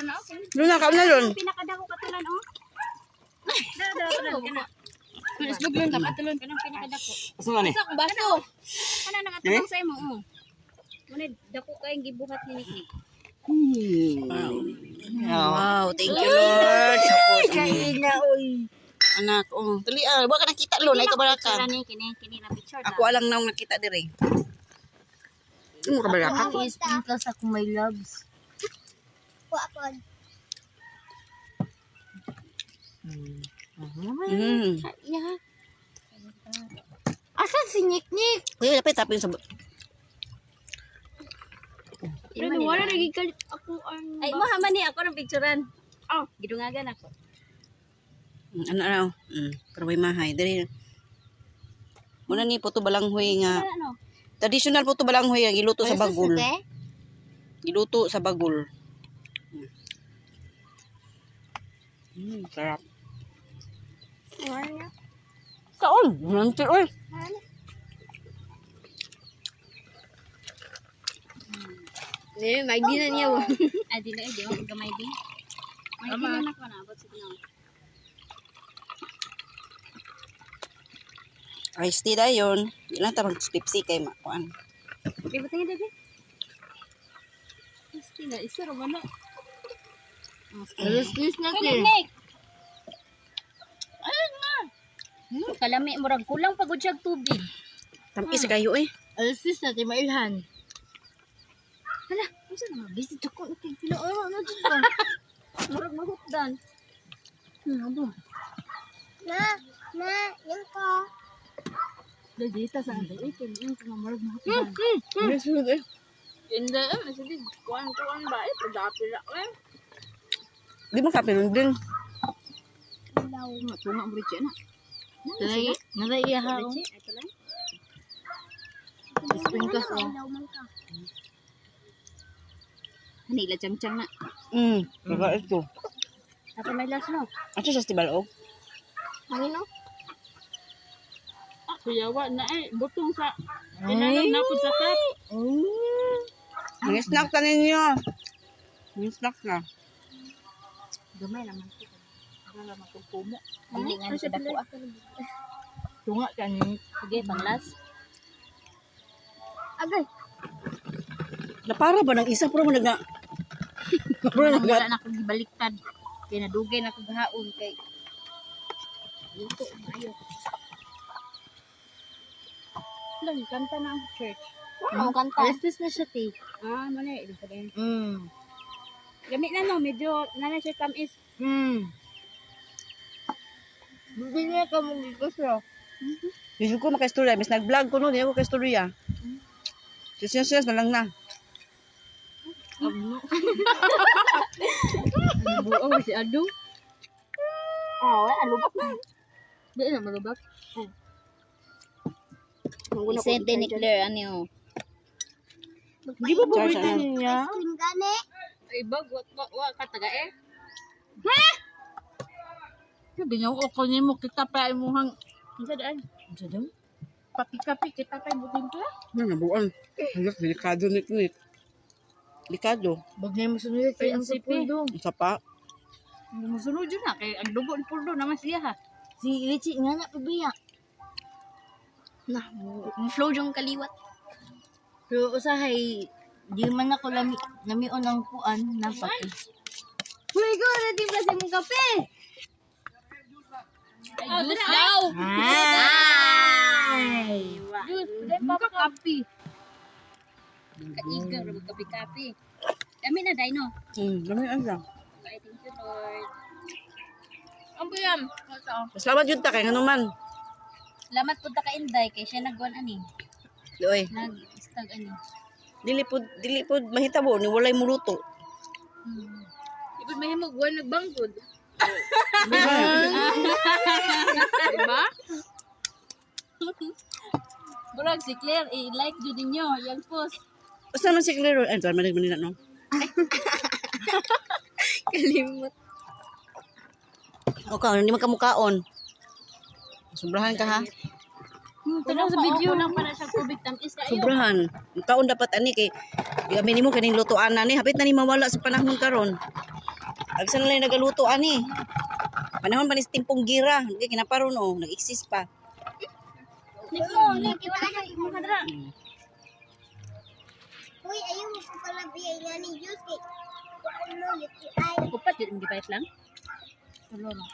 na okay. Doon na, kaon na doon. Pinakadako katulan oh. Dala. Isbog lang katulan kanang pinakadako. Asa man ni? Sa baso. Kana nakatulong sa imo oh. Muna dako kay gibuhat ni Nikki. Wow, thank you Lord. Support Kay na oy. anak. Oh, dali wa ka nakita lo, nay kabaraka. Kini na picture Ako alang naong nakita dire. Mo kabaraka. Is-in ka sa kung may loves. Asan si Niknik? Kuya, dapat tapin sa Pero wala naging kalit ako ang... Ay, mahaman ni ako ng picturean. Oh, gidungagan ako. ano raw. Pero may mahay dire. Muna ni puto balanghoy nga Ano? traditional puto balanghoy nga giluto sa bagol. Giluto sa bagol. Sarap. Kaon, nanti oy. May di na niya. Ay, di na eh. Di ba? Gamay di. May di na ako na. Ba't sige na. Ice tea dayon. Di lang tarong Pepsi kay makuan. Di ba tingin, Debbie? Gusto na. Isa raman na. Alas-lis na Kaya, Nick! Ayun na! Kalami, murag kulang pagod siya tubig. Tamis kayo eh. Alas-lis na, tayo mailhan. Hala, ano na? Busy ako. Nakikila. Ano dyan ba? Murag mahutdan. Ano? Yung ko. Dagita sa ando. Eh, kaya yung marag mahutdan. Yes, good eh. Hindi, sige. Kuhan ba? Pagdapi lang eh. Di mo kapilon din. Tunga mo rin siya na. Nalaiya ha. Ito lang. Springkas o. Hanila chang-chang na. Baba ito. Ate may last no? Ato sa stibal o? Hangin no? Kuyawa na eh. Butong sa... Inanon na po sa tap. May snack ka ninyo. May snack na. Gamay naman ito. Wala magpupumo. Hindi nga ni kadako ah. Tunga ka ni... Sige, pang last. Agay. Napara ba ng isa pero mo nagna... Pero Wala na akong gibaliktad. Kaya nadugay na akong gahaon kay... Luto, maayo. Lang, kanta na ang church. Ang kanta. Alas-lis na siya, te. Ah, mali. Ibig sabihin. Gamit na no, medyo nana siya tamis. Hindi niya ka mong gigos Hindi ko makaistorya. Mas nag-vlog ko noon. Hindi ako kaistorya. Siyas na lang na. Buo si Ado. Ah, wala. Lubak na. Di na malubak. Isente ni Claire, ano yun? Di ba paborito niya? Ay, bag. Wa kataga eh. Hindi niya ako niya mo kita pa mo hang... Isa daan. Ano daw? Papi-kapi kita pa butin ko. Ano, nabuan. Anak, delikado nit. Delikado. Bag niya mo sunod kay ang sipi. Isa pa. Hindi mo sunod yun na. Kaya ang dugo ni Puldo naman siya ha. Si Richie nga na pabiya. Nah, flow yung kaliwat. Pero usahay, di man ako lamion ang kuan na pati. Uy, ko na di ba mong kape? Ay, juice daw. Ay! Juice. Dahil pa kape. Kaiga, rin kape-kape. Dami na, Dino. Dami lang. Okay, thank you, Lord. Ang buyam. Salamat yun ta kay hanuman. Salamat po ka Inday kay siya nagwan ani. Doy. Nag-stag ani. Dili pod mahitabo ni walay muluto. Ibig mahimog wan nagbangkod. Diba? Bulag si Claire, i-like jud ninyo yung post. Basta man si Claire. Ay, tama na no. Kalimot. O ka, hindi man kamukaon. Sobrahan ka ha. Tanong sa video lang para sa tubig tamis kayo. Sobrahan. Kaon dapat ani kay gamin nimo kaning lutoan na ni hapit na ni mawala sa panahon karon. Agsa na lang nagaluto ani. Panahon pa ni timpong gira. Hindi kinaparon oh, nag-exist pa. Niko, wala ka mo kadra. Mm. Uy, ayaw mo ko pala bigay nga ni juice kay ano, yuki ay. Kupat yun, hindi pa lang. Tulo na.